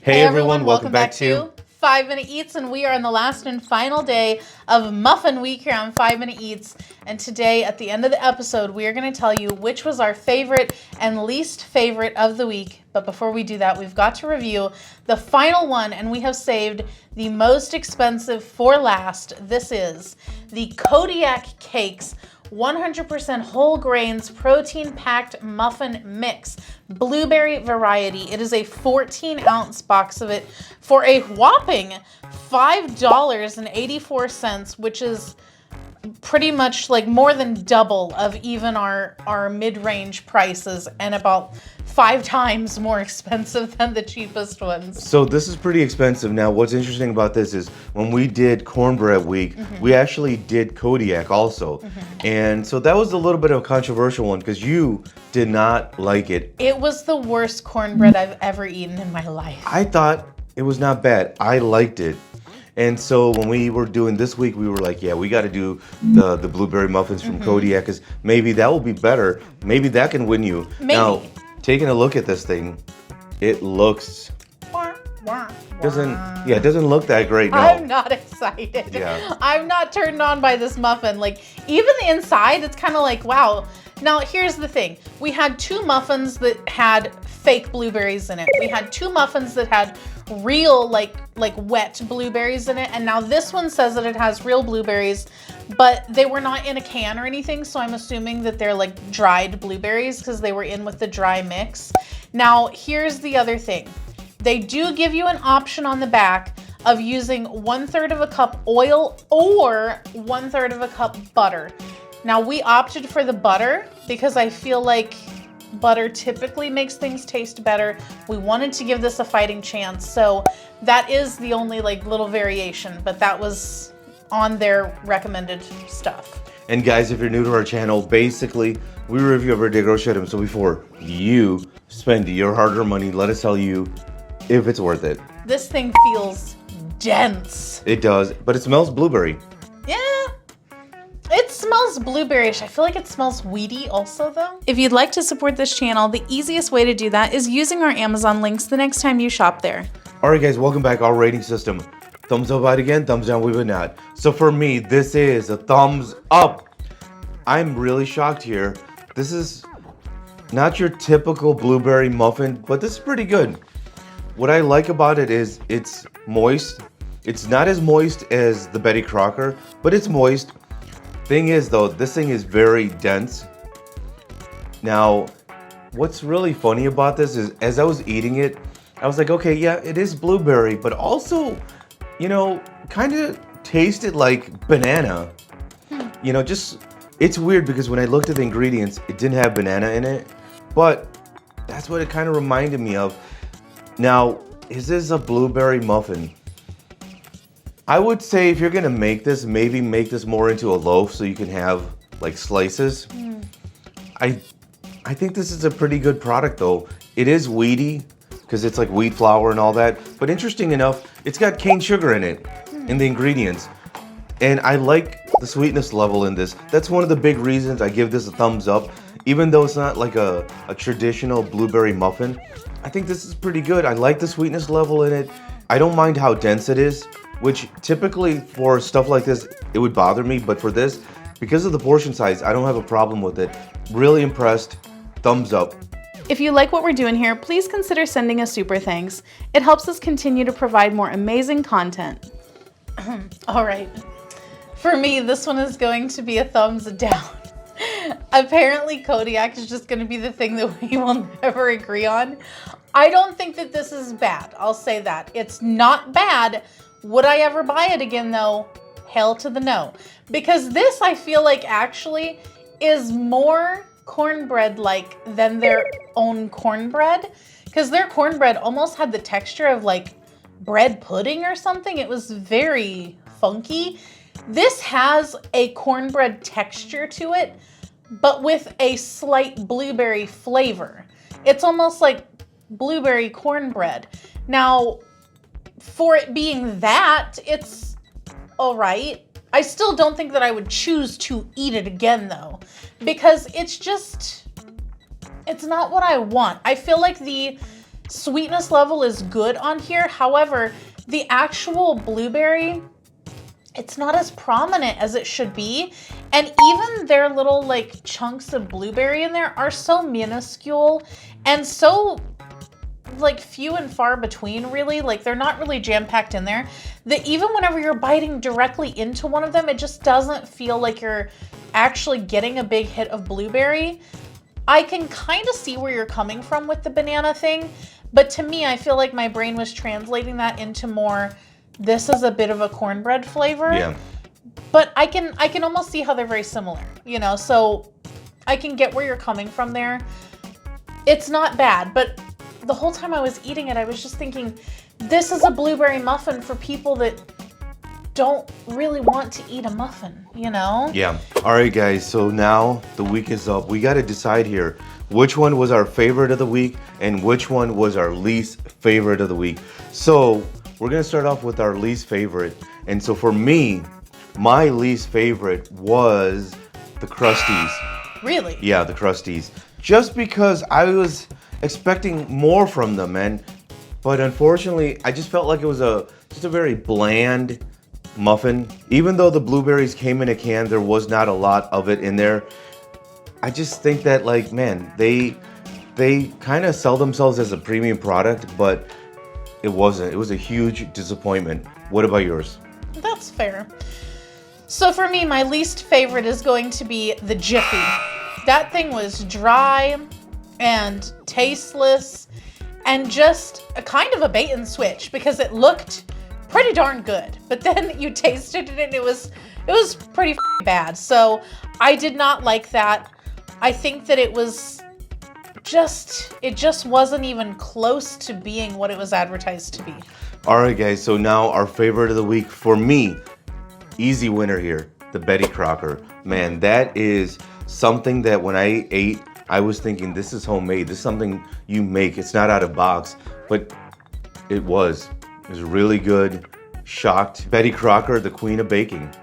Hey everyone, welcome back to 5 Minute Eats, and we are on the last and final day of Muffin Week here on 5 Minute Eats. And today, at the end of the episode, we are going to tell you which was our favorite and least favorite of the week. But before we do that, we've got to review the final one, and we have saved the most expensive for last. This is the Kodiak Cakes 100% whole grains, protein-packed muffin mix, blueberry variety. It is a 14-ounce box of it for a whopping $5.84, which is pretty much like more than double of even our mid-range prices and about 5 times more expensive than the cheapest ones. So this is pretty expensive. Now, what's interesting about this is when we did Cornbread Week, we actually did Kodiak also. And so that was a little bit of a controversial one because you did not like it. It was the worst cornbread I've ever eaten in my life. I thought it was not bad. I liked it. And so when we were doing this week, we were like, yeah, we got to do the blueberry muffins from Kodiak because maybe that will be better. Maybe that can win you. Maybe. Now, taking a look at this thing, it looks it doesn't look that great. No. I'm not excited. Yeah. I'm not turned on by this muffin. Like, even the inside, it's kind of like, wow. Now, here's the thing. We had 2 muffins that had fake blueberries in it. We had 2 muffins that had real, like wet blueberries in it. And now this one says that it has real blueberries, but they were not in a can or anything. So I'm assuming that they're like dried blueberries because they were in with the dry mix. Now, here's the other thing. They do give you an option on the back of using 1/3 of a cup oil or 1/3 of a cup butter. Now, we opted for the butter because I feel like butter typically makes things taste better. We wanted to give this a fighting chance. So that is the only like little variation, but that was on their recommended stuff. And guys, if you're new to our channel, basically we review everyday grocery items. So before you spend your hard-earned money, let us tell you if it's worth it. This thing feels dense. It does, but it smells blueberry. Yeah. It smells blueberryish. I feel like it smells weedy also though. If you'd like to support this channel, the easiest way to do that is using our Amazon links the next time you shop there. All right, guys, welcome back. Our rating system. Thumbs up, out again. Thumbs down, we would not. So for me, this is a thumbs up. I'm really shocked here. This is not your typical blueberry muffin, but this is pretty good. What I like about it is it's moist. It's not as moist as the Betty Crocker, but it's moist. Thing is though, this thing is very dense. Now, what's really funny about this is as I was eating it, I was like, okay, yeah, it is blueberry, but also, you know, kind of tasted like banana. You know, just, it's weird because when I looked at the ingredients, it didn't have banana in it, but that's what it kind of reminded me of. Now, is this a blueberry muffin? I would say if you're gonna make this, maybe make this more into a loaf so you can have like slices. I think this is a pretty good product though. It is wheaty because it's like wheat flour and all that. But interesting enough, it's got cane sugar in it, in the ingredients. And I like the sweetness level in this. That's one of the big reasons I give this a thumbs up. Even though it's not like a traditional blueberry muffin, I think this is pretty good. I like the sweetness level in it. I don't mind how dense it is, which typically for stuff like this, it would bother me. But for this, because of the portion size, I don't have a problem with it. Really impressed. Thumbs up. If you like what we're doing here, please consider sending us super thanks. It helps us continue to provide more amazing content. All right. For me, this one is going to be a thumbs down. Apparently, Kodiak is just going to be the thing that we will never agree on. I don't think that this is bad. I'll say that. It's not bad. Would I ever buy it again, though? Hell to the no. Because this, I feel like, actually is more cornbread-like than their own cornbread. Because their cornbread almost had the texture of, like, bread pudding or something. It was very funky. This has a cornbread texture to it, but with a slight blueberry flavor. It's almost like blueberry cornbread. Now, for it being that, it's all right. I still don't think that I would choose to eat it again though, because it's not what I want. I feel like the sweetness level is good on here. However, the actual blueberry, it's not as prominent as it should be. And even their little like chunks of blueberry in there are so minuscule and so like few and far between, really. Like they're not really jam-packed in there, that even whenever you're biting directly into one of them, it just doesn't feel like you're actually getting a big hit of blueberry. I can kind of see where you're coming from with the banana thing, but to me, I feel like my brain was translating that into more, this is a bit of a cornbread flavor. Yeah. But I can almost see how they're very similar, you know, so I can get where you're coming from there. It's not bad, but the whole time I was eating it, I was just thinking, this is a blueberry muffin for people that don't really want to eat a muffin, you know? Yeah. All right, guys. So now the week is up. We got to decide here which one was our favorite of the week and which one was our least favorite of the week. So we're going to start off with our least favorite. And so for me, my least favorite was the Krusties. Really? Yeah, the Krusties. Just because I was expecting more from them, but unfortunately, I just felt like it was just a very bland muffin. Even though the blueberries came in a can, there was not a lot of it in there. I just think that, like, man, they kind of sell themselves as a premium product, but it wasn't. It was a huge disappointment. What about yours? That's fair. So for me, my least favorite is going to be the Jiffy. That thing was dry and tasteless and just a kind of a bait and switch, because it looked pretty darn good, but then you tasted it and it was pretty bad. So I did not like that. I think that it just wasn't even close to being what it was advertised to be. All right, guys, so now our favorite of the week for me, easy winner here, the Betty Crocker. Man, that is something that when I ate, I was thinking, this is homemade. This is something you make. It's not out of box, but it was really good. Shocked. Betty Crocker, the queen of baking.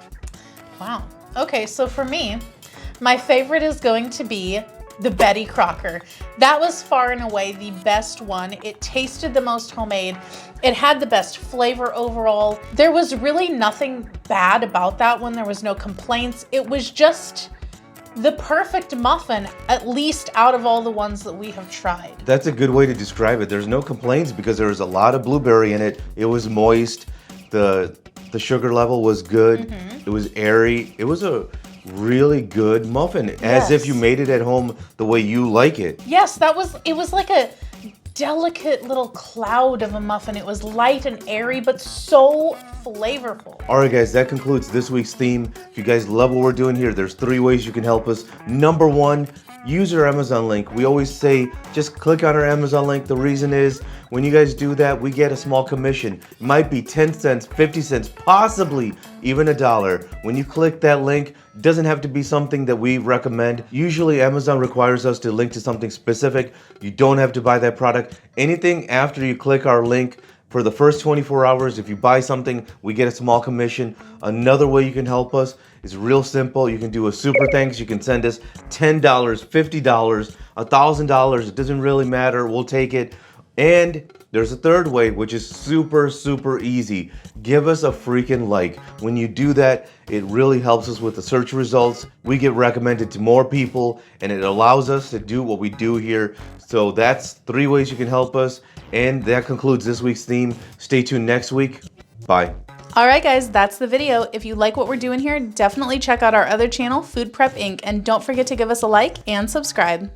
Wow. Okay, so for me, my favorite is going to be the Betty Crocker. That was far and away the best one. It tasted the most homemade. It had the best flavor overall. There was really nothing bad about that one. There was no complaints. It was just the perfect muffin, at least out of all the ones that we have tried. That's a good way to describe it. There's no complaints because there was a lot of blueberry in it. It was moist. The sugar level was good. It was airy. It was a really good muffin, as if you made it at home the way you like it. Yes, it was like a delicate little cloud of a muffin. It was light and airy, but so flavorful. All right, guys, that concludes this week's theme. If you guys love what we're doing here, there's 3 ways you can help us. Number 1, use our Amazon link. We always say, just click on our Amazon link. The reason is, when you guys do that, we get a small commission. It might be 10 cents, 50 cents, possibly even $1. When you click that link, it doesn't have to be something that we recommend. Usually Amazon requires us to link to something specific. You don't have to buy that product. Anything after you click our link, for the first 24 hours, if you buy something, we get a small commission. Another way you can help us is real simple. You can do a super thanks. You can send us $10, $50, $1,000. It doesn't really matter. We'll take it. And there's a third way, which is super, super easy. Give us a freaking like. When you do that, it really helps us with the search results. We get recommended to more people, and it allows us to do what we do here. So that's 3 ways you can help us. And that concludes this week's theme. Stay tuned next week. Bye. All right, guys, that's the video. If you like what we're doing here, definitely check out our other channel, Food Prep Inc. And don't forget to give us a like and subscribe.